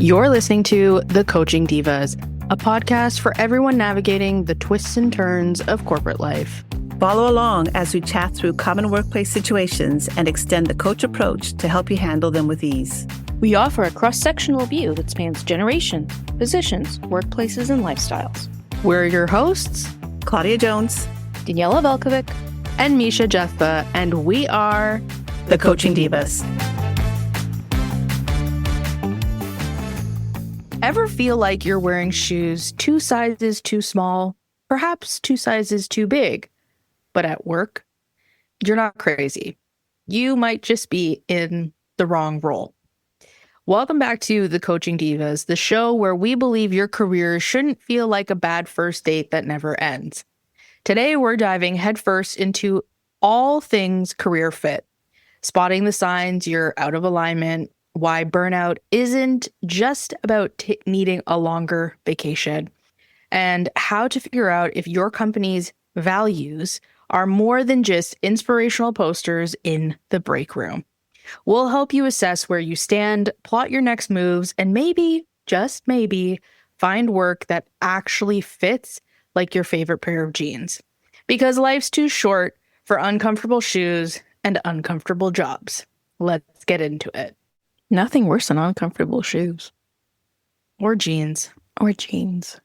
You're listening to The Coaching Divas, a podcast for everyone navigating the twists and turns of corporate life. Follow along as we chat through common workplace situations and extend the coach approach to help you handle them with ease. We offer a cross-sectional view that spans generations, positions, workplaces, and lifestyles. We're your hosts, Claudia Jones, Daniela Velkovic, and Misha Jethba, and we are The Coaching Divas. Ever feel like you're wearing shoes 2 sizes too small, perhaps 2 sizes too big, but at work, you're not crazy. You might just be in the wrong role. Welcome back to The Coaching Divas, the show where we believe your career shouldn't feel like a bad first date that never ends. Today, we're diving headfirst into all things career fit, spotting the signs you're out of alignment, why burnout isn't just about needing a longer vacation, and how to figure out if your company's values are more than just inspirational posters in the break room. We'll help you assess where you stand, plot your next moves, and maybe, just maybe, find work that actually fits like your favorite pair of jeans. Because life's too short for uncomfortable shoes and uncomfortable jobs. Let's get into it. Nothing worse than uncomfortable shoes. Or jeans. Or jeans.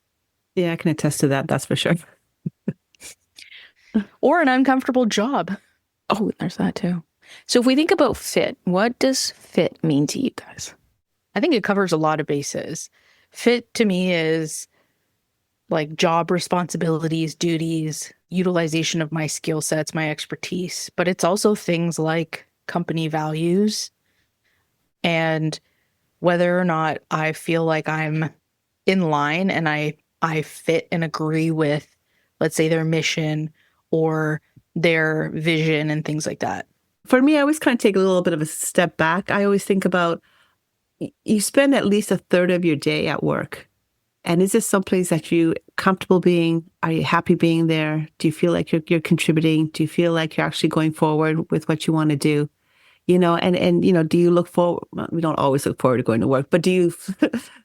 Yeah, I can attest to that. That's for sure. Or an uncomfortable job. Oh, there's that too. So if we think about fit, what does fit mean to you guys? I think it covers a lot of bases. Fit to me is like job responsibilities, duties, utilization of my skill sets, my expertise, but it's also things like company values and whether or not I feel like I'm in line and I fit and agree with, let's say, their mission or their vision and things like that. For me, I always kind of take a little bit of a step back. I always think about you spend at least a third of your day at work. And is this someplace that you're comfortable being? Are you happy being there? Do you feel like you're contributing? Do you feel like you're actually going forward with what you want to do? You know, and you know, do you look forward? Well, we don't always look forward to going to work, but do you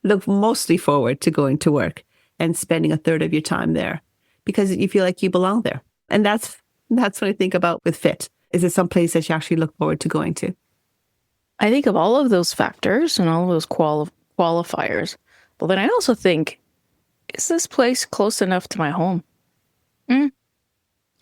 look mostly forward to going to work and spending a third of your time there because you feel like you belong there? And that's what I think about with fit. Is it someplace that you actually look forward to going to? I think of all of those factors and all of those qualifiers. But then I also think, is this place close enough to my home?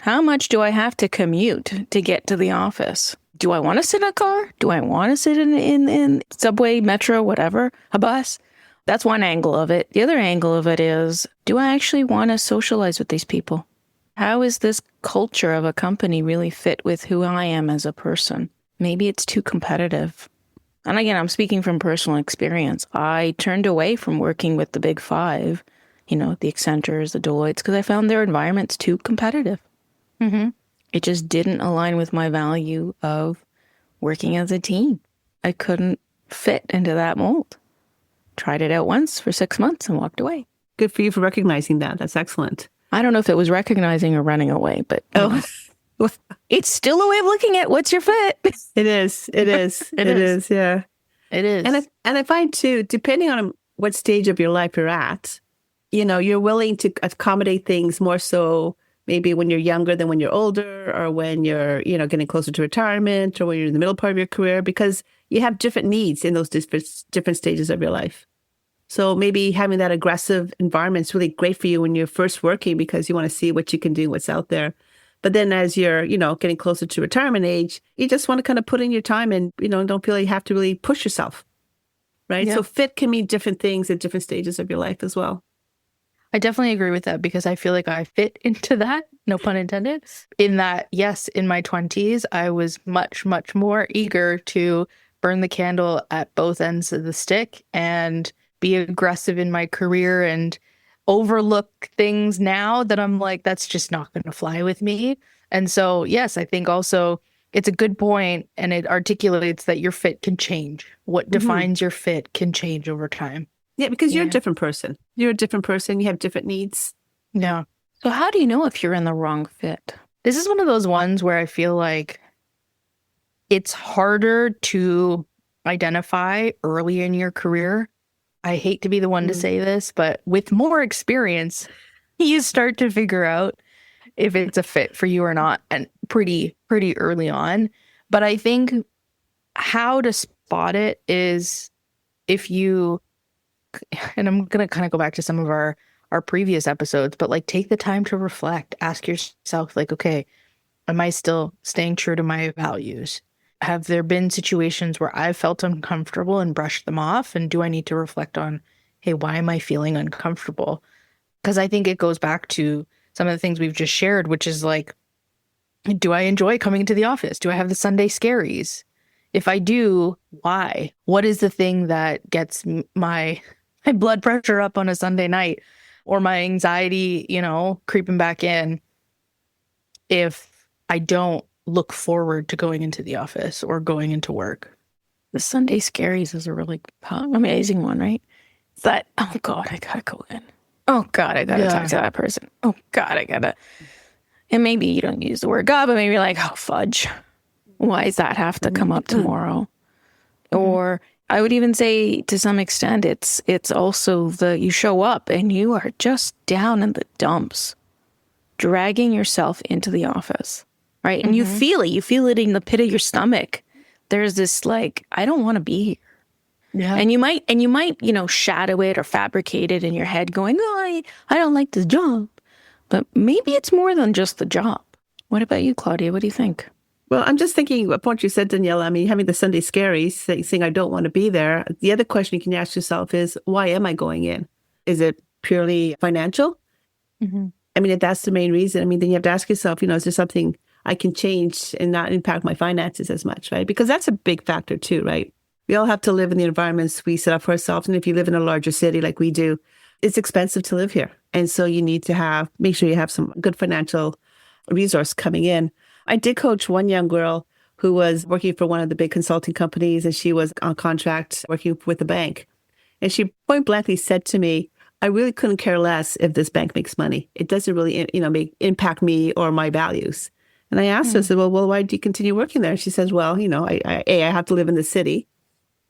How much do I have to commute to get to the office? Do I want to sit in a car? Do I want to sit in subway, metro, whatever, a bus? That's one angle of it. The other angle of it is, do I actually want to socialize with these people? How is this culture of a company really fit with who I am as a person? Maybe it's too competitive. And again, I'm speaking from personal experience. I turned away from working with the big five, you know, the Accentures, the Deloittes, because I found their environments too competitive. Mm-hmm. It just didn't align with my value of working as a team. I couldn't fit into that mold. Tried it out once for 6 months and walked away. Good for you for recognizing that. That's excellent. I don't know if it was recognizing or running away, but it's still a way of looking at what's your fit. It is. It is. It is. Yeah. It is. And I find too, depending on what stage of your life you're at, you know, you're willing to accommodate things more so maybe when you're younger than when you're older or when you're, you know, getting closer to retirement or when you're in the middle part of your career because you have different needs in those different stages of your life. So maybe having that aggressive environment is really great for you when you're first working because you want to see what you can do, what's out there. But then as you're, you know, getting closer to retirement age, you just want to kind of put in your time and, you know, don't feel like you have to really push yourself. Right. Yeah. So fit can mean different things at different stages of your life as well. I definitely agree with that because I feel like I fit into that, no pun intended, in that, yes, in my 20s, I was much, much more eager to burn the candle at both ends of the stick and be aggressive in my career and overlook things now that I'm like, that's just not going to fly with me. And so, yes, I think also it's a good point and it articulates that your fit can change. What defines your fit can change over time. Yeah, because you're a different person. You're a different person. You have different needs. Yeah. So how do you know if you're in the wrong fit? This is one of those ones where I feel like it's harder to identify early in your career I hate to be the one to say this, but with more experience, you start to figure out if it's a fit for you or not, and pretty early on. But I think how to spot it is if you, and I'm going to kind of go back to some of our previous episodes, but like take the time to reflect, ask yourself like, okay, am I still staying true to my values? Have there been situations where I've felt uncomfortable and brushed them off? And do I need to reflect on, hey, why am I feeling uncomfortable? Because I think it goes back to some of the things we've just shared, which is like, do I enjoy coming into the office? Do I have the Sunday scaries? If I do, why? What is the thing that gets my blood pressure up on a Sunday night, or my anxiety, creeping back in if I don't look forward to going into the office or going into work? The Sunday scaries is a really amazing one, right? That, oh God, I gotta go in. Oh God, I gotta talk to that person. Oh God, I gotta. And maybe you don't use the word God, but maybe you're like, oh fudge, why does that have to come up tomorrow? Or I would even say to some extent, it's also you show up and you are just down in the dumps, dragging yourself into the office, right? And you feel it in the pit of your stomach. There's this like, I don't want to be here. Yeah. And you might, shadow it or fabricate it in your head going, oh, I don't like this job. But maybe it's more than just the job. What about you, Claudia? What do you think? Well, I'm just thinking what point you said, Danielle. I mean, having the Sunday scaries, saying I don't want to be there. The other question you can ask yourself is, why am I going in? Is it purely financial? I mean, if that's the main reason, then you have to ask yourself, is there something I can change and not impact my finances as much, right? Because that's a big factor too, right? We all have to live in the environments we set up for ourselves. And if you live in a larger city like we do, it's expensive to live here. And so you need to make sure you have some good financial resource coming in. I did coach one young girl who was working for one of the big consulting companies, and she was on contract working with a bank. And she point blankly said to me, I really couldn't care less if this bank makes money. It doesn't really, impact me or my values. And I asked her, I said, well, why do you continue working there? She says, well, I have to live in the city.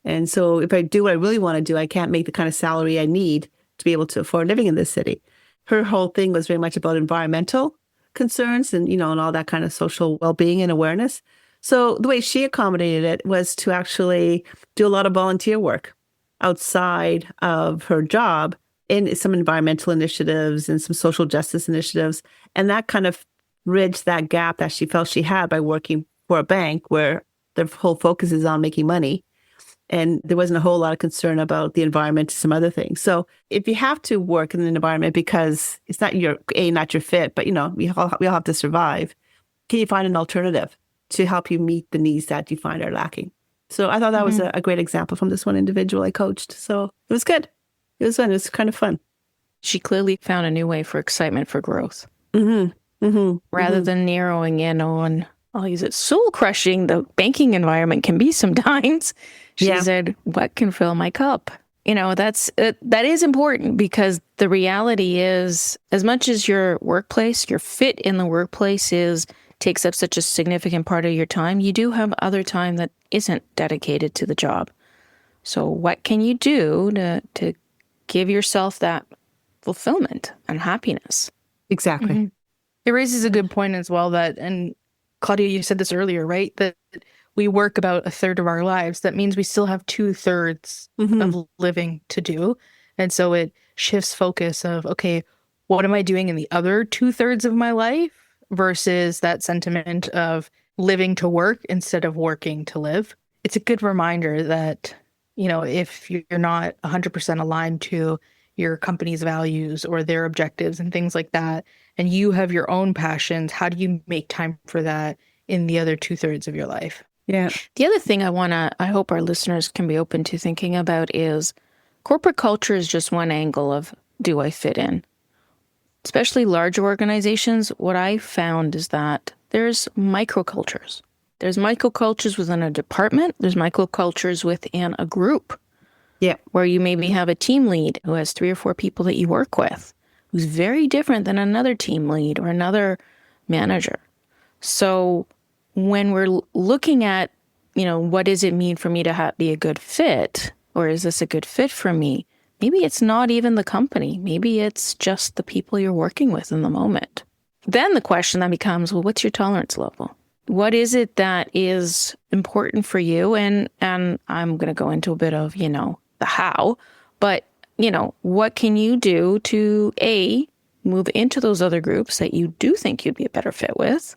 And so if I do what I really want to do, I can't make the kind of salary I need to be able to afford living in this city. Her whole thing was very much about environmental concerns and, and all that kind of social well-being and awareness. So the way she accommodated it was to actually do a lot of volunteer work outside of her job in some environmental initiatives and some social justice initiatives. And that kind of bridged that gap that she felt she had by working for a bank where their whole focus is on making money. And there wasn't a whole lot of concern about the environment and some other things. So if you have to work in an environment because it's not your fit, but, we all have to survive, can you find an alternative to help you meet the needs that you find are lacking? So I thought that was a great example from this one individual I coached. So it was good. It was fun. It was kind of fun. She clearly found a new way for excitement for growth. Rather than narrowing in on, I'll use it, soul crushing the banking environment can be sometimes. She said, what can fill my cup? That is important, because the reality is, as much as your workplace, your fit in the workplace takes up such a significant part of your time, you do have other time that isn't dedicated to the job. So what can you do to give yourself that fulfillment and happiness? Exactly. It raises a good point as well and Claudia, you said this earlier, right? That we work about a third of our lives. That means we still have 2/3 of living to do. And so it shifts focus of, okay, what am I doing in the other 2/3 of my life versus that sentiment of living to work instead of working to live. It's a good reminder that, if you're not 100% aligned to your company's values or their objectives and things like that, and you have your own passions, how do you make time for that in the other 2/3 of your life? Yeah. The other thing I hope our listeners can be open to thinking about is corporate culture is just one angle of, do I fit in? Especially larger organizations, what I found is that there's microcultures. There's microcultures within a department. There's microcultures within a group. Yeah. Where you maybe have a team lead who has 3 or 4 people that you work with, who's very different than another team lead or another manager. So when we're looking at, what does it mean for me to be a good fit, or is this a good fit for me? Maybe it's not even the company. Maybe it's just the people you're working with in the moment. Then the question then becomes, well, what's your tolerance level? What is it that is important for you? And I'm going to go into a bit of, the how, but, what can you do to move into those other groups that you do think you'd be a better fit with,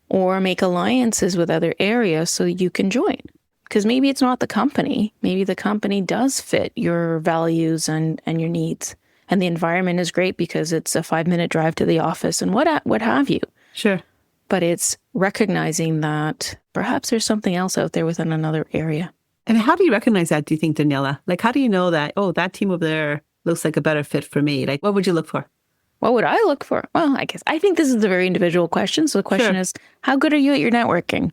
or make alliances with other areas so you can join? Because maybe it's not the company. Maybe the company does fit your values and your needs. And the environment is great because it's a 5-minute drive to the office and what have you. Sure. But it's recognizing that perhaps there's something else out there within another area. And how do you recognize that, do you think, Daniela? Like, how do you know that, that team over there looks like a better fit for me? Like, what would you look for? What would I look for? Well, I think this is a very individual question. So the question is, how good are you at your networking?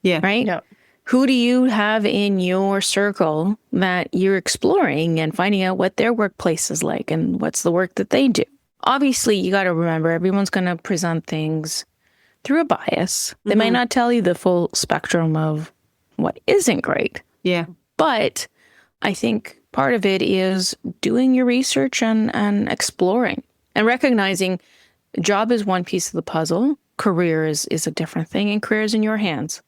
Yeah. Right? Yeah. Who do you have in your circle that you're exploring and finding out what their workplace is like and what's the work that they do? Obviously, you got to remember, everyone's going to present things through a bias. They might not tell you the full spectrum of what isn't great. Yeah. But I think part of it is doing your research and exploring and recognizing job is one piece of the puzzle. Career is a different thing, and career is in your hands.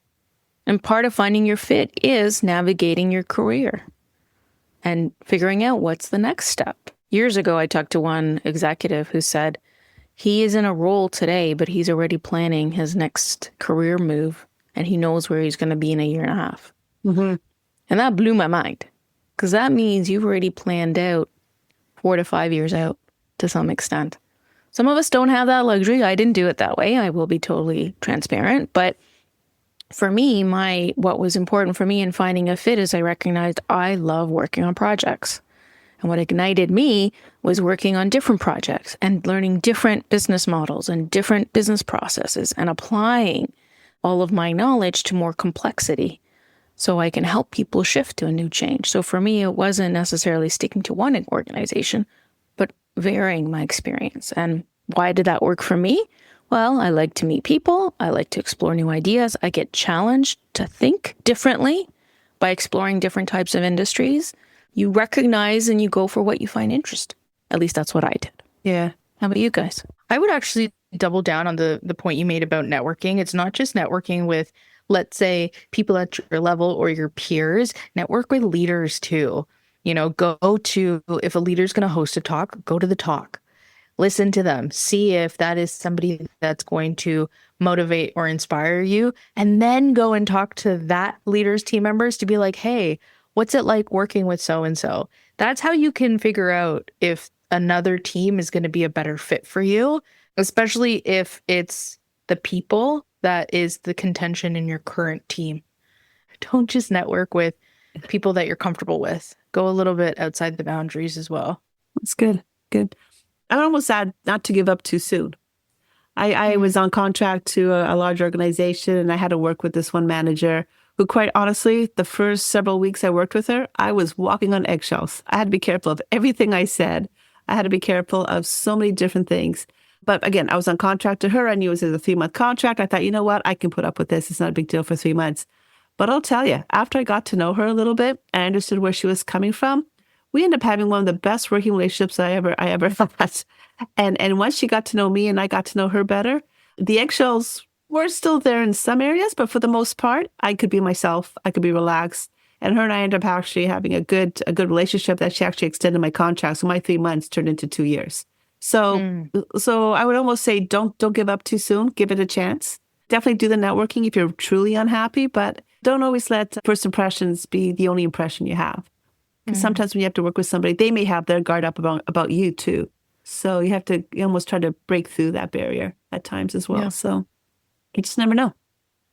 And part of finding your fit is navigating your career and figuring out what's the next step. Years ago, I talked to one executive who said he is in a role today, but he's already planning his next career move, and he knows where he's going to be in a year and a half. Mm-hmm. And that blew my mind, because that means you've already planned out 4 to 5 years out to some extent. Some of us don't have that luxury. I didn't do it that way. I will be totally transparent. But for me, what was important for me in finding a fit is I recognized I love working on projects. And what ignited me was working on different projects and learning different business models and different business processes and applying all of my knowledge to more complexity so I can help people shift to a new change. So for me, it wasn't necessarily sticking to one organization, but varying my experience. And why did that work for me? Well, I like to meet people. I like to explore new ideas. I get challenged to think differently by exploring different types of industries. You recognize and you go for what you find interesting. At least that's what I did. Yeah. How about you guys? I would actually double down on the point you made about networking. It's not just networking with, let's say, people at your level or your peers. Network with leaders too. Go to, if a leader's going to host a talk, go to the talk. Listen to them. See if that is somebody that's going to motivate or inspire you. And then go and talk to that leader's team members to be like, hey, what's it like working with so-and-so? That's how you can figure out if another team is going to be a better fit for you, especially if it's the people that is the contention in your current team. Don't just network with people that you're comfortable with. Go a little bit outside the boundaries as well. That's good. Good. I would almost add not to give up too soon. I was on contract to a large organization, and I had to work with this one manager who, quite honestly, the first several weeks I worked with her, I was walking on eggshells. I had to be careful of everything I said. I had to be careful of so many different things. But again, I was on contract to her. I knew it was a 3-month contract. I thought, you know what? I can put up with this. It's not a big deal for 3 months. But I'll tell you, after I got to know her a little bit, I understood where she was coming from. We ended up having one of the best working relationships I ever had. And once she got to know me and I got to know her better, the eggshells were still there in some areas, but for the most part, I could be myself. I could be relaxed. And her and I ended up actually having a good relationship that she actually extended my contract. So my 3 months turned into 2 years. So I would almost say don't give up too soon. Give it a chance. Definitely do the networking if you're truly unhappy, but don't always let first impressions be the only impression you have. Because sometimes when you have to work with somebody, they may have their guard up about you too. So you have to almost try to break through that barrier at times as well. Yeah. So you just never know.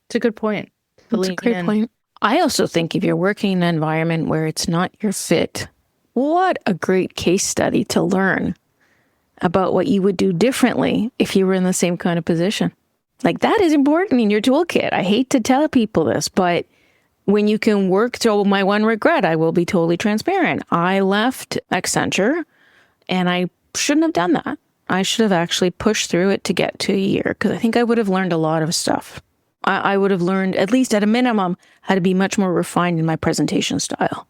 It's a good point. That's a great point. I also think if you're working in an environment where it's not your fit, what a great case study to learn about what you would do differently if you were in the same kind of position. Like, that is important in your toolkit. I hate to tell people this, but when you can work through my one regret, I will be totally transparent. I left Accenture and I shouldn't have done that. I should have actually pushed through it to get to a year, because I think I would have learned a lot of stuff. I would have learned, at least at a minimum, how to be much more refined in my presentation style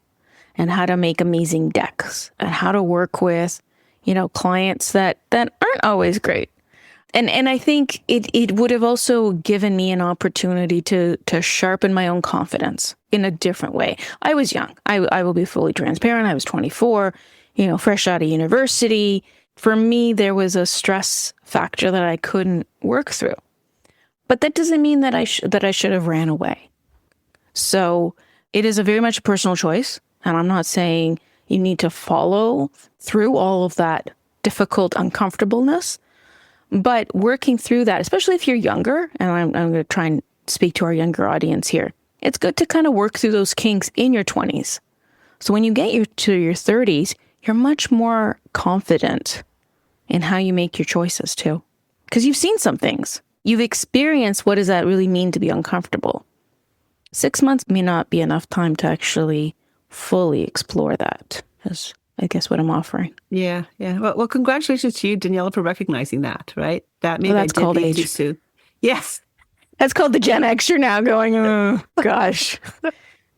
and how to make amazing decks and how to work with, clients that aren't always great. And I think it would have also given me an opportunity to sharpen my own confidence in a different way. I was young. I will be fully transparent. I was 24, fresh out of university. For me, there was a stress factor that I couldn't work through. But that doesn't mean that I should have ran away. So it is a very much a personal choice. And I'm not saying you need to follow through all of that difficult uncomfortableness. But working through that, especially if you're younger, and I'm going to try and speak to our younger audience here, it's good to kind of work through those kinks in your 20s. So when you get to your 30s, you're much more confident in how you make your choices too. Because you've seen some things. You've experienced what does that really mean to be uncomfortable. 6 months may not be enough time to actually fully explore that. That's, I guess, what I'm offering. Yeah. Well, congratulations to you, Daniela, for recognizing that, right? That maybe that's called age. Too soon. Yes. That's called the Gen X. You're now going, oh, gosh.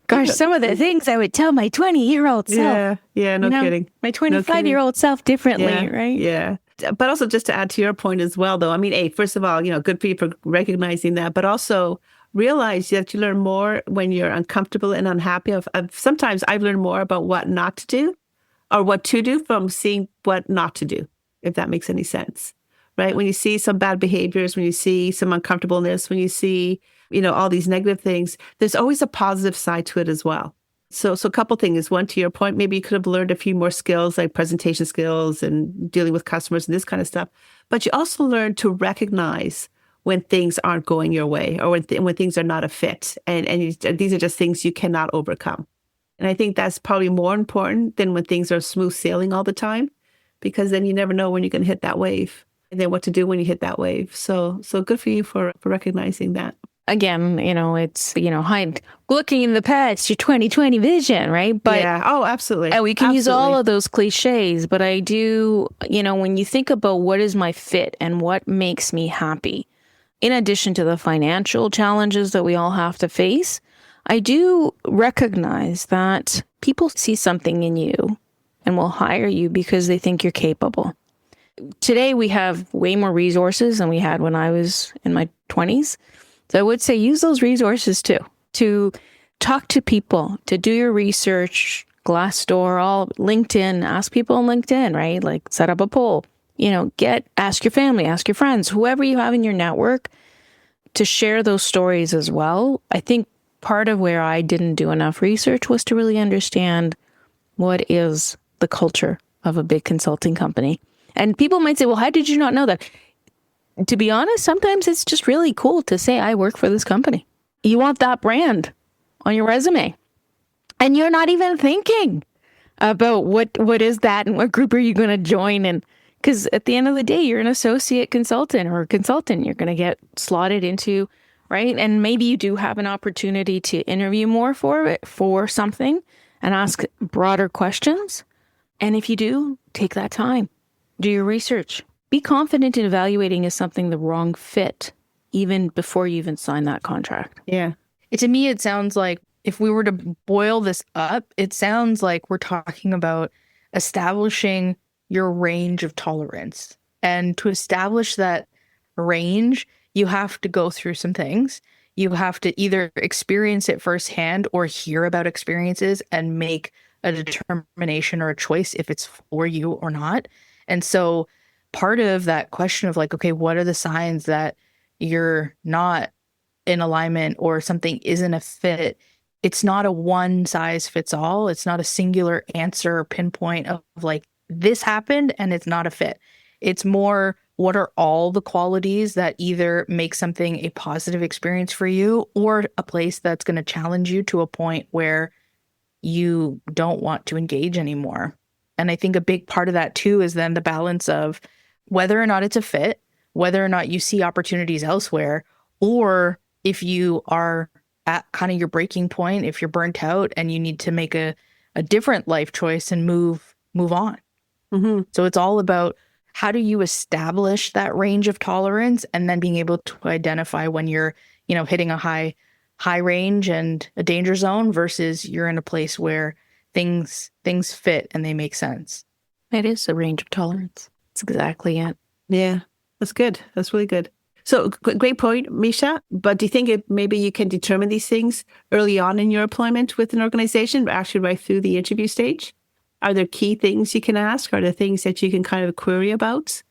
Gosh, some of the things I would tell my 20-year-old self. Yeah, no kidding. My 25-year-old self differently, right? Yeah. But also just to add to your point as well, though, I mean, hey, first of all, good for you for recognizing that, but also realize that you learn more when you're uncomfortable and unhappy. Sometimes I've learned more about what not to do or what to do from seeing what not to do, if that makes any sense, right? When you see some bad behaviors, when you see some uncomfortableness, when you see, all these negative things, there's always a positive side to it as well. So a couple things. One, to your point, maybe you could have learned a few more skills like presentation skills and dealing with customers and this kind of stuff. But you also learn to recognize when things aren't going your way or when things are not a fit. And these are just things you cannot overcome. And I think that's probably more important than when things are smooth sailing all the time, because then you never know when you're going to hit that wave and then what to do when you hit that wave. So good for you for recognizing that. Again, it's, looking in the past, your 2020 vision, right? But yeah. Oh, absolutely. And we can use all of those cliches, but I do, when you think about what is my fit and what makes me happy, in addition to the financial challenges that we all have to face, I do recognize that people see something in you and will hire you because they think you're capable. Today, we have way more resources than we had when I was in my 20s. So I would say use those resources too, to talk to people, to do your research, Glassdoor, all LinkedIn, ask people on LinkedIn, right? Like set up a poll, ask your family, ask your friends, whoever you have in your network to share those stories as well. I think part of where I didn't do enough research was to really understand what is the culture of a big consulting company. And people might say, well, how did you not know that? To be honest, sometimes it's just really cool to say, I work for this company. You want that brand on your resume. And you're not even thinking about what is that and what group are you going to join. And because at the end of the day, you're an associate consultant or a consultant. You're going to get slotted into, right? And maybe you do have an opportunity to interview more for something and ask broader questions. And if you do, take that time. Do your research. Be confident in evaluating is something the wrong fit, even before you even sign that contract. Yeah. To me, it sounds like if we were to boil this up, it sounds like we're talking about establishing your range of tolerance. And to establish that range, you have to go through some things. You have to either experience it firsthand or hear about experiences and make a determination or a choice if it's for you or not. And so part of that question of like, okay, what are the signs that you're not in alignment or something isn't a fit? It's not a one size fits all. It's not a singular answer or pinpoint of like, this happened and it's not a fit. It's more, what are all the qualities that either make something a positive experience for you or a place that's going to challenge you to a point where you don't want to engage anymore. And I think a big part of that too is then the balance of whether or not it's a fit, whether or not you see opportunities elsewhere, or if you are at kind of your breaking point, if you're burnt out and you need to make a different life choice and move on. Mm-hmm. So it's all about how do you establish that range of tolerance and then being able to identify when you're, hitting a high range and a danger zone versus you're in a place where things fit and they make sense. It is a range of tolerance. That's exactly it. Yeah, that's good. That's really good. So great point, Misha. But do you think maybe you can determine these things early on in your employment with an organization, actually right through the interview stage? Are there key things you can ask? Are there things that you can kind of query about?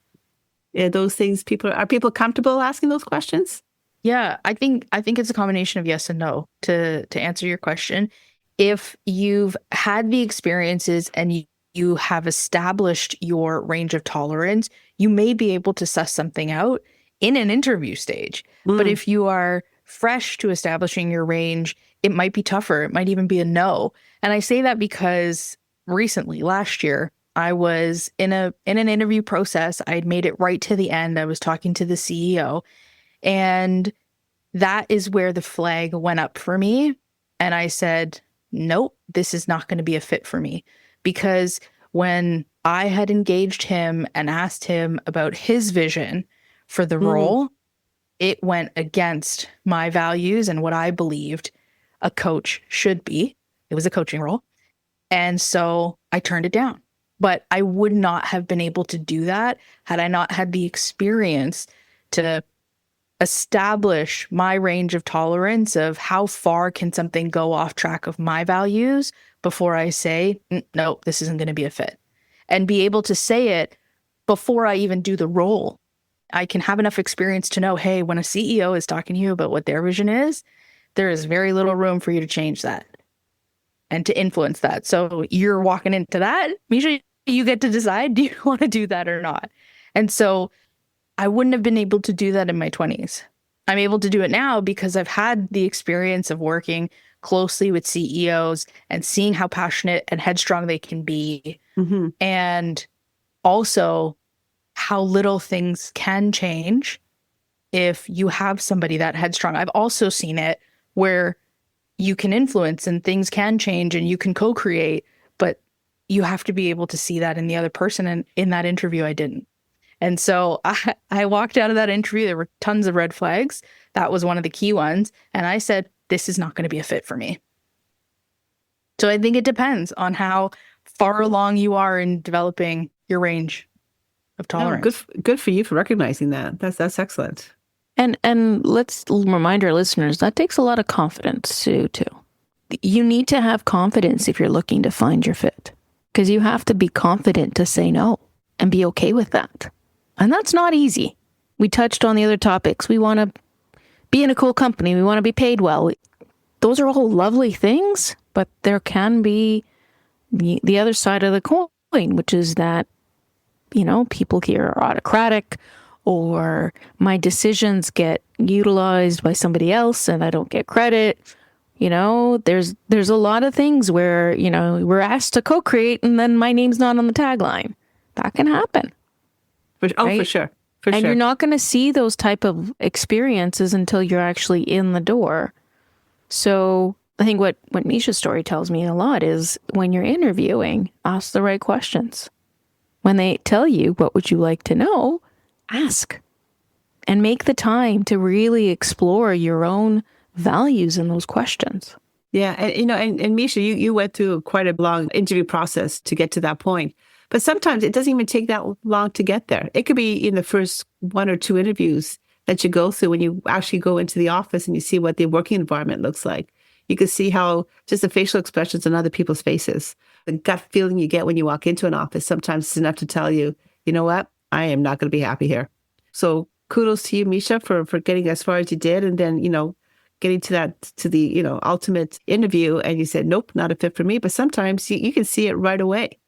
Those things are people comfortable asking those questions? Yeah, I think it's a combination of yes and no to answer your question. If you've had the experiences and you have established your range of tolerance, you may be able to suss something out in an interview stage. But if you are fresh to establishing your range, it might be tougher. It might even be a no. And I say that because recently, last year, I was in an interview process. I had made it right to the end. I was talking to the CEO, and that is where the flag went up for me. And I said, nope, this is not going to be a fit for me. Because when I had engaged him and asked him about his vision for the role, it went against my values and what I believed a coach should be. It was a coaching role. And so I turned it down. But I would not have been able to do that had I not had the experience to establish my range of tolerance of how far can something go off track of my values before I say, no, this isn't going to be a fit. And be able to say it before I even do the role. I can have enough experience to know, hey, when a CEO is talking to you about what their vision is, there is very little room for you to change that and to influence that. So you're walking into that, Misha, you get to decide, do you want to do that or not? And so I wouldn't have been able to do that in my 20s. I'm able to do it now because I've had the experience of working closely with CEOs and seeing how passionate and headstrong they can be. And also how little things can change if you have somebody that headstrong. I've also seen it where you can influence and things can change and you can co-create, but you have to be able to see that in the other person. And in that interview, I didn't. And so I walked out of that interview. There were tons of red flags. That was one of the key ones. And I said, this is not going to be a fit for me. So I think it depends on how far along you are in developing your range of tolerance. Good for you for recognizing that. That's excellent. And let's remind our listeners, that takes a lot of confidence too. You need to have confidence if you're looking to find your fit, because you have to be confident to say no and be okay with that. And that's not easy. We touched on the other topics. We want to be in a cool company. We want to be paid well. Those are all lovely things, but there can be the other side of the coin, which is that, people here are autocratic, or my decisions get utilized by somebody else and I don't get credit. There's a lot of things where, we're asked to co-create and then my name's not on the tagline. That can happen. Right? For sure. And you're not going to see those type of experiences until you're actually in the door. So I think what Misha's story tells me a lot is when you're interviewing, ask the right questions. When they tell you, what would you like to know? Ask. And make the time to really explore your own values in those questions. Yeah. And Misha, you went through quite a long interview process to get to that point. But sometimes it doesn't even take that long to get there. It could be in the first one or two interviews that you go through when you actually go into the office and you see what the working environment looks like. You can see how just the facial expressions on other people's faces, the gut feeling you get when you walk into an office, sometimes it's enough to tell you, you know what, I am not going to be happy here. So kudos to you, Misha, for getting as far as you did. And then, getting to the ultimate interview, and you said, nope, not a fit for me. But sometimes you can see it right away.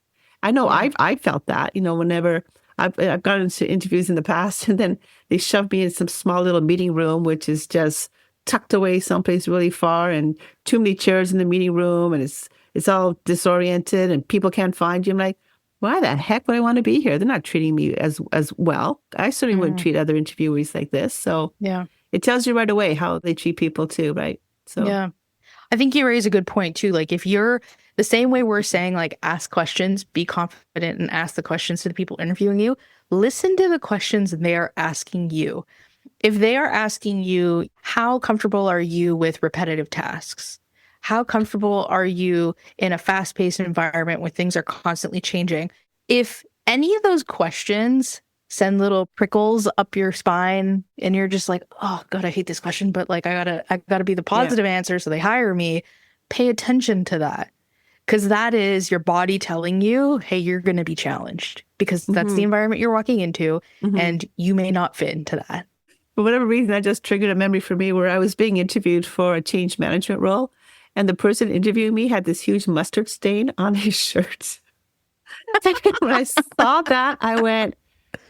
I know I felt that, whenever I've gone into interviews in the past, and then they shoved me in some small little meeting room, which is just tucked away someplace really far, and too many chairs in the meeting room, and it's all disoriented, and people can't find you. I'm like, why the heck would I want to be here? They're not treating me as well. I certainly wouldn't treat other interviewees like this. So yeah, it tells you right away how they treat people too, right? So yeah, I think you raise a good point too. Like if you're the same way we're saying, like, ask questions, be confident, and ask the questions to the people interviewing you, listen to the questions they are asking you. If they are asking you, how comfortable are you with repetitive tasks? How comfortable are you in a fast-paced environment where things are constantly changing? If any of those questions send little prickles up your spine and you're just like, oh God, I hate this question, but like I gotta be the positive answer so they hire me, pay attention to that. Because that is your body telling you, hey, you're gonna be challenged because that's the environment you're walking into and you may not fit into that. For whatever reason, that just triggered a memory for me where I was being interviewed for a change management role. And the person interviewing me had this huge mustard stain on his shirt. When I saw that, I went,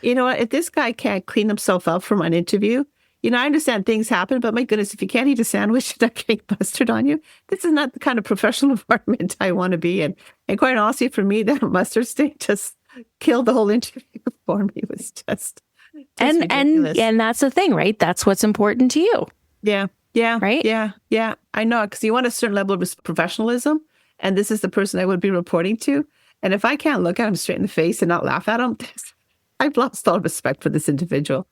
you know what? If this guy can't clean himself up from an interview, you know, I understand things happen, but my goodness, if you can't eat a sandwich without getting mustard on you, this is not the kind of professional environment I want to be in. And quite honestly, for me, that mustard stain just killed the whole interview for me. It was just ridiculous. And that's the thing, right? That's what's important to you. Yeah. Yeah. Right? Yeah. I know. Because you want a certain level of professionalism. And this is the person I would be reporting to. And if I can't look at him straight in the face and not laugh at him, I've lost all respect for this individual.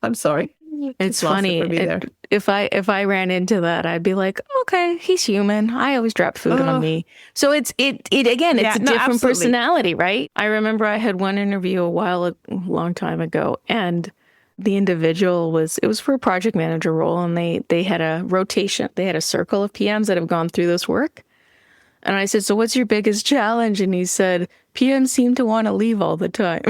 I'm sorry. It's Just lost funny. it for me there. If I ran into that, I'd be like, okay, he's human. I always drop food on me. So it's a different absolutely. personality, right? I remember I had one interview a long time ago, and the individual it was for a project manager role, and they had a rotation. They had a circle of PMs that have gone through this work. And I said, so what's your biggest challenge? And he said, PMs seem to want to leave all the time.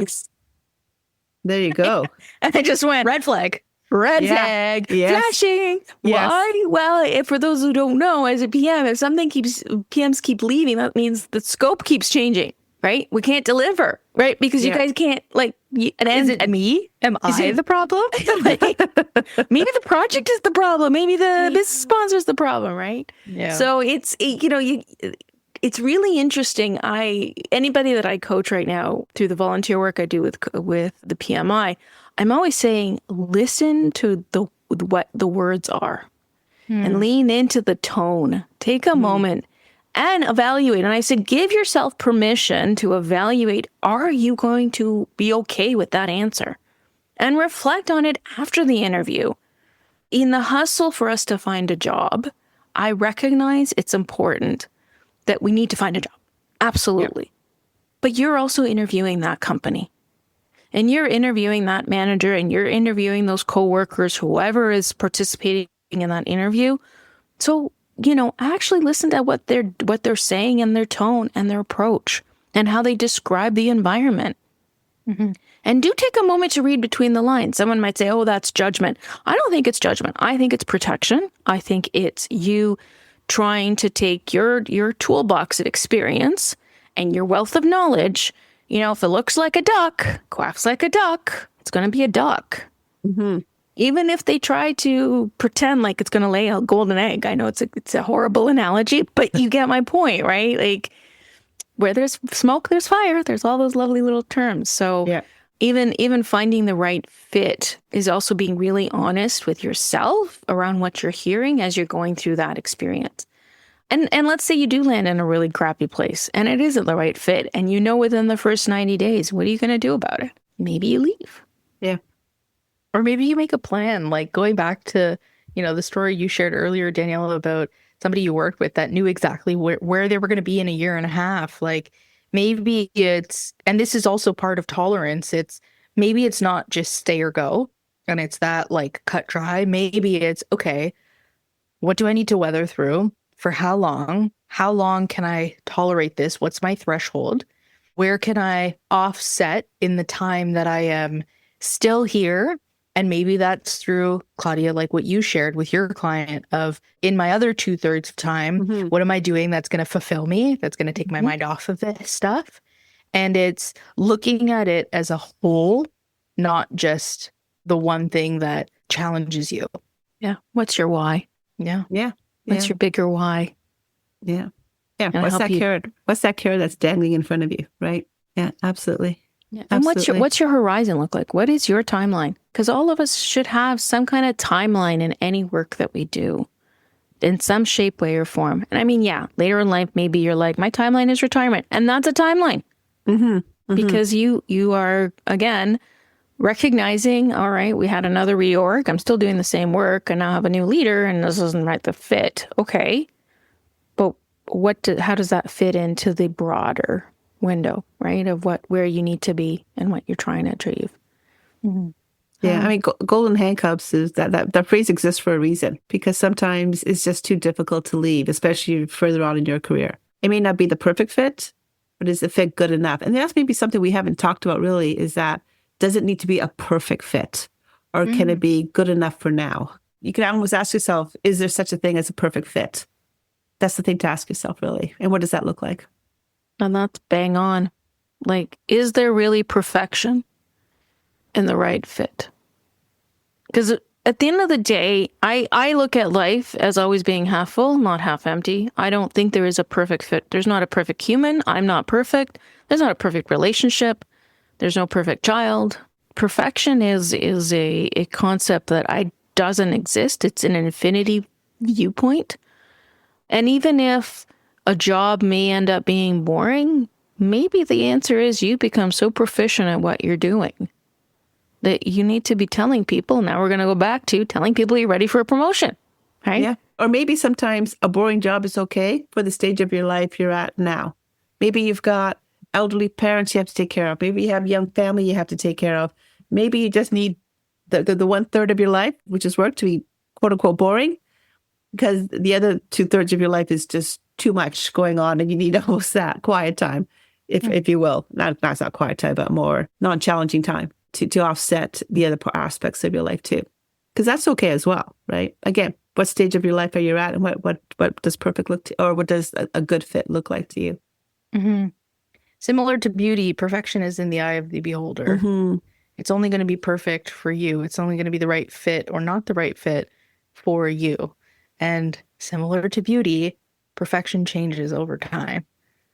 There you go. And I just went, Red flag. red flag, flashing. Yes. Why? Well, for those who don't know, as a PM, if PMs keep leaving, that means the scope keeps changing, right? We can't deliver, right? Because you guys can't, Is it me? Am I the problem? Maybe the project is the problem. Maybe the business sponsor is the problem, right? Yeah. So it's really interesting. Anybody that I coach right now through the volunteer work I do with the PMI, I'm always saying, listen to what the words are and lean into the tone. Take a moment and evaluate. And I said, give yourself permission to evaluate. Are you going to be okay with that answer? And reflect on it after the interview. In the hustle for us to find a job, I recognize it's important that we need to find a job. Absolutely. Yep. But you're also interviewing that company. And you're interviewing that manager, and you're interviewing those coworkers, whoever is participating in that interview. So, actually listen to what they're saying and their tone and their approach and how they describe the environment. Mm-hmm. And do take a moment to read between the lines. Someone might say, oh, that's judgment. I don't think it's judgment. I think it's protection. I think it's you trying to take your toolbox of experience and your wealth of knowledge. If it looks like a duck, quacks like a duck, it's going to be a duck. Mm-hmm. Even if they try to pretend like it's going to lay a golden egg. I know it's a horrible analogy, but you get my point, right? Like, where there's smoke, there's fire. There's all those lovely little terms. So even finding the right fit is also being really honest with yourself around what you're hearing as you're going through that experience. And let's say you do land in a really crappy place and it isn't the right fit, and within the first 90 days, what are you going to do about it? Maybe you leave. Yeah. Or maybe you make a plan, like going back to, the story you shared earlier, Danielle, about somebody you worked with that knew exactly where they were going to be in a year and a half. Like maybe and this is also part of tolerance. Maybe it's not just stay or go, and it's that like cut dry. Maybe it's, okay, what do I need to weather through? For how long? How long can I tolerate this? What's my threshold? Where can I offset in the time that I am still here? And maybe that's through, Claudia, like what you shared with your client of, in my other 2/3 of time, what am I doing that's going to fulfill me? That's going to take my mind off of this stuff. And it's looking at it as a whole, not just the one thing that challenges you. Yeah. What's your why? Yeah. Yeah. What's your bigger why? Yeah. Yeah. And What's that carrot? What's that carrot that's dangling in front of you? Right. Yeah, absolutely. Yeah. And what's your horizon look like? What is your timeline? Because all of us should have some kind of timeline in any work that we do in some shape, way, or form. And I mean, later in life, maybe you're like, my timeline is retirement. And that's a timeline. Mm-hmm. Mm-hmm. Because you are, again, recognizing, all right, we had another reorg. I'm still doing the same work and now I have a new leader and this isn't right the fit. Okay. how does that fit into the broader window, right? Of where you need to be and what you're trying to achieve. Mm-hmm. Yeah, I mean, golden handcuffs is that phrase exists for a reason, because sometimes it's just too difficult to leave, especially further on in your career. It may not be the perfect fit, but is the fit good enough? And that's maybe something we haven't talked about really, is that does it need to be a perfect fit, or can it be good enough for now? You can almost ask yourself, is there such a thing as a perfect fit? That's the thing to ask yourself, really. And what does that look like? And that's bang on. Like, is there really perfection in the right fit? Because at the end of the day, I look at life as always being half full, not half empty. I don't think there is a perfect fit. There's not a perfect human. I'm not perfect. There's not a perfect relationship. There's no perfect child. Perfection is a concept that doesn't exist. It's an infinity viewpoint. And even if a job may end up being boring, maybe the answer is you become so proficient at what you're doing that you need to be telling people, now we're going to go back to telling people you're ready for a promotion, right? Yeah. Or maybe sometimes a boring job is okay for the stage of your life you're at now. Maybe you've got elderly parents you have to take care of. Maybe you have young family you have to take care of. Maybe you just need the 1/3 of your life, which is work, to be quote unquote boring, because the other 2/3 of your life is just too much going on and you need almost that quiet time, if you will. That's not quiet time, but more non-challenging time to offset the other aspects of your life too. Because that's okay as well, right? Again, what stage of your life are you at, and what does perfect look to, or what does a good fit look like to you? Mm-hmm. Similar to beauty, perfection is in the eye of the beholder. Mm-hmm. It's only going to be perfect for you. It's only going to be the right fit or not the right fit for you. And similar to beauty, perfection changes over time.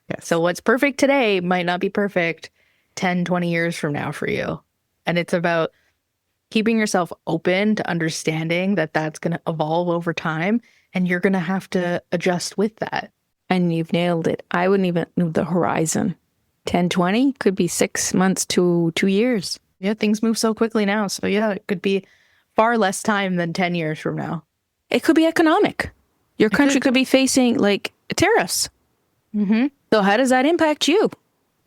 Yes. So what's perfect today might not be perfect 10, 20 years from now for you. And it's about keeping yourself open to understanding that that's going to evolve over time, and you're going to have to adjust with that. And you've nailed it. I wouldn't even know the horizon. 10, 20 could be 6 months to 2 years. Yeah, things move so quickly now. So yeah, it could be far less time than 10 years from now. It could be economic. Your country could be facing like tariffs. Mm-hmm. So how does that impact you,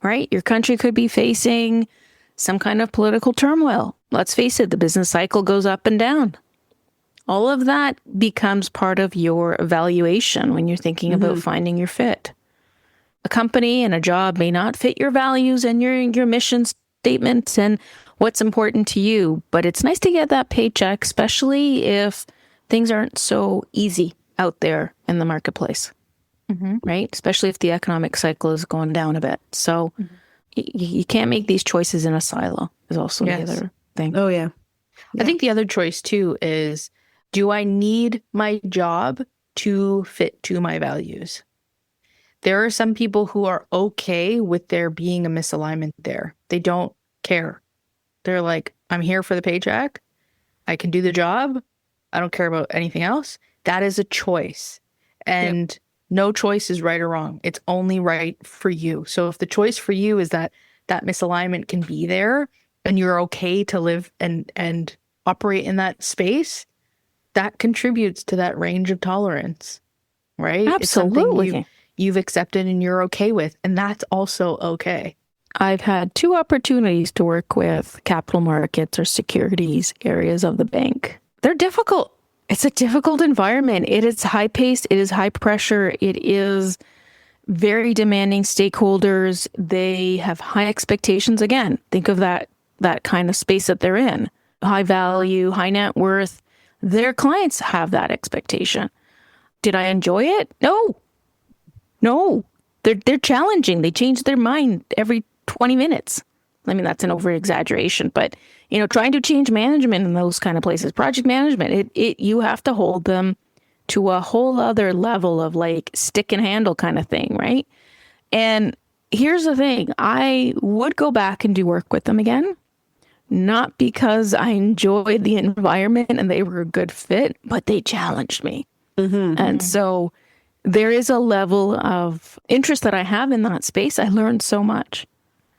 right? Your country could be facing some kind of political turmoil. Let's face it, the business cycle goes up and down. All of that becomes part of your evaluation when you're thinking about finding your fit. A company and a job may not fit your values and your mission statements and what's important to you, but it's nice to get that paycheck, especially if things aren't so easy out there in the marketplace, right? Especially if the economic cycle is going down a bit. So you can't make these choices in a silo is also the other thing. Oh, yeah. I think the other choice too is, do I need my job to fit to my values? There are some people who are okay with there being a misalignment there. They don't care. They're like, I'm here for the paycheck. I can do the job. I don't care about anything else. That is a choice. And no choice is right or wrong. It's only right for you. So if the choice for you is that misalignment can be there and you're okay to live and operate in that space, that contributes to that range of tolerance, right? Absolutely. It's something you've accepted and you're okay with, and that's also okay. I've had 2 opportunities to work with capital markets or securities areas of the bank. They're difficult. It's a difficult environment. It is high paced. It is high pressure. It is very demanding stakeholders. They have high expectations. Again, think of that kind of space that they're in. High value, high net worth. Their clients have that expectation. Did I enjoy it? No. They're challenging. They change their mind every 20 minutes. I mean, that's an over exaggeration, but trying to change management in those kind of places, project management, you have to hold them to a whole other level of like stick and handle kind of thing, right? And here's the thing, I would go back and do work with them again, not because I enjoyed the environment and they were a good fit, but they challenged me. And so there is a level of interest that I have in that space. I learned so much.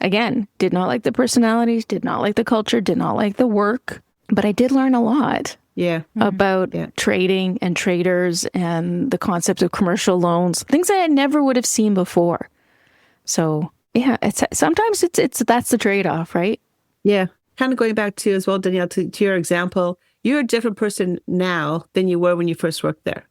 Again, did not like the personalities, did not like the culture, did not like the work, but I did learn a lot. Yeah. about Yeah. trading and traders and the concept of commercial loans, things I never would have seen before. So yeah, sometimes it's that's the trade-off, right? Yeah. Kind of going back to as well, Danielle, to your example, you're a different person now than you were when you first worked there.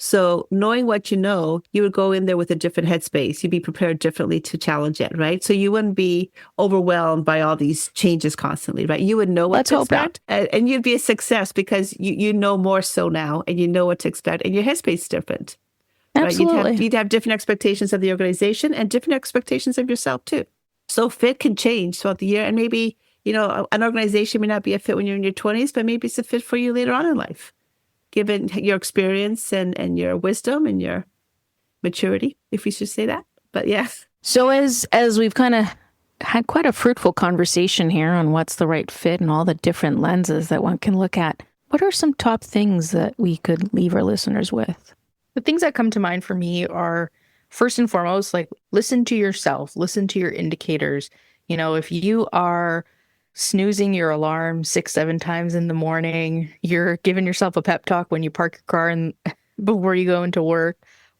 So knowing what you know, you would go in there with a different headspace. You'd be prepared differently to challenge it, right? So you wouldn't be overwhelmed by all these changes constantly, right? You would know what Let's to hope not. expect, and you'd be a success because you know more so now, and you know what to expect, and your headspace is different. Right? Absolutely. You'd have different expectations of the organization and different expectations of yourself too. So fit can change throughout the year, and maybe an organization may not be a fit when you're in your 20s, but maybe it's a fit for you later on in life, given your experience and your wisdom and your maturity, if we should say that. But yeah. So as we've kind of had quite a fruitful conversation here on what's the right fit and all the different lenses that one can look at, what are some top things that we could leave our listeners with? The things that come to mind for me are, first and foremost, like, listen to yourself, listen to your indicators. If you are snoozing your alarm 6-7 times in the morning, you're giving yourself a pep talk when you park your car and before you go into work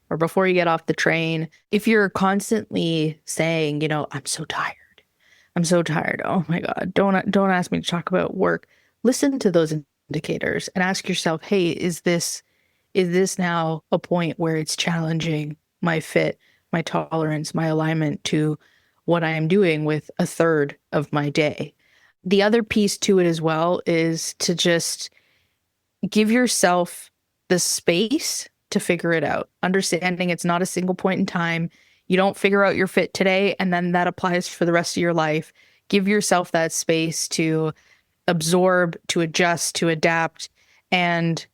or before you get off the train. If you're constantly saying, I'm so tired. Oh my God, don't ask me to talk about work. Listen to those indicators and ask yourself, hey, is this now a point where it's challenging my fit, my tolerance, my alignment to what I am doing with a third of my day? The other piece to it as well is to just give yourself the space to figure it out, understanding it's not a single point in time. You don't figure out your fit today and then that applies for the rest of your life. Give yourself that space to absorb, to adjust, to adapt, and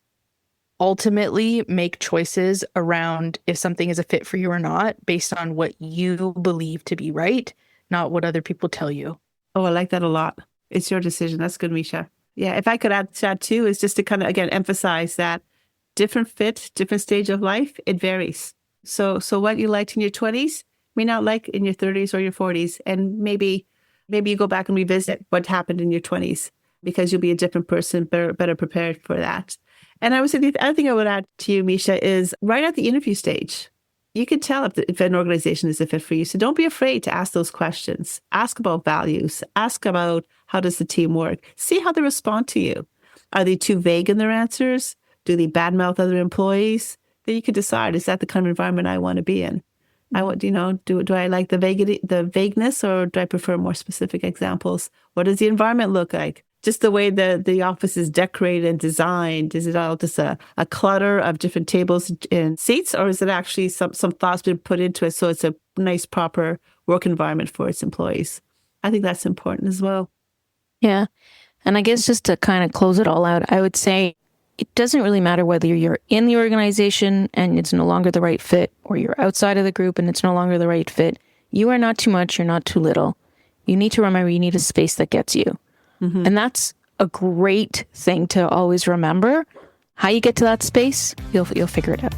ultimately make choices around if something is a fit for you or not based on what you believe to be right, not what other people tell you. Oh, I like that a lot. It's your decision. That's good, Misha. Yeah, if I could add to that too, is just to kind of, again, emphasize that different fit, different stage of life, it varies. So what you liked in your 20s may not like in your 30s or your 40s. And maybe you go back and revisit what happened in your 20s because you'll be a different person, better prepared for that. And I would say the other thing I would add to you, Misha, is right at the interview stage, you can tell if an organization is a fit for you. So don't be afraid to ask those questions. Ask about values. Ask about how does the team work. See how they respond to you. Are they too vague in their answers? Do they badmouth other employees? Then you can decide, is that the kind of environment I want to be in? I want, do I like the vagueness, or do I prefer more specific examples? What does the environment look like? Just the way the office is decorated and designed. Is it all just a clutter of different tables and seats, or is it actually some thoughts been put into it so it's a nice, proper work environment for its employees? I think that's important as well. Yeah. And I guess just to kind of close it all out, I would say it doesn't really matter whether you're in the organization and it's no longer the right fit, or you're outside of the group and it's no longer the right fit. You are not too much. You're not too little. You need to remember you need a space that gets you. Mm-hmm. And that's a great thing to always remember. How you get to that space, you'll figure it out.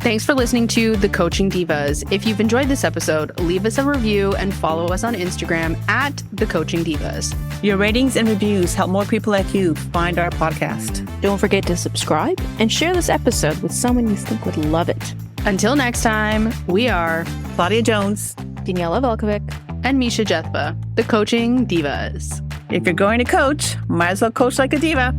Thanks for listening to The Coaching Divas. If you've enjoyed this episode, leave us a review and follow us on Instagram at The Coaching Divas. Your ratings and reviews help more people like you find our podcast. Don't forget to subscribe and share this episode with someone you think would love it. Until next time, we are Claudia Jones, Daniela Velkovic, and Misha Jethva, The Coaching Divas. If you're going to coach, might as well coach like a diva.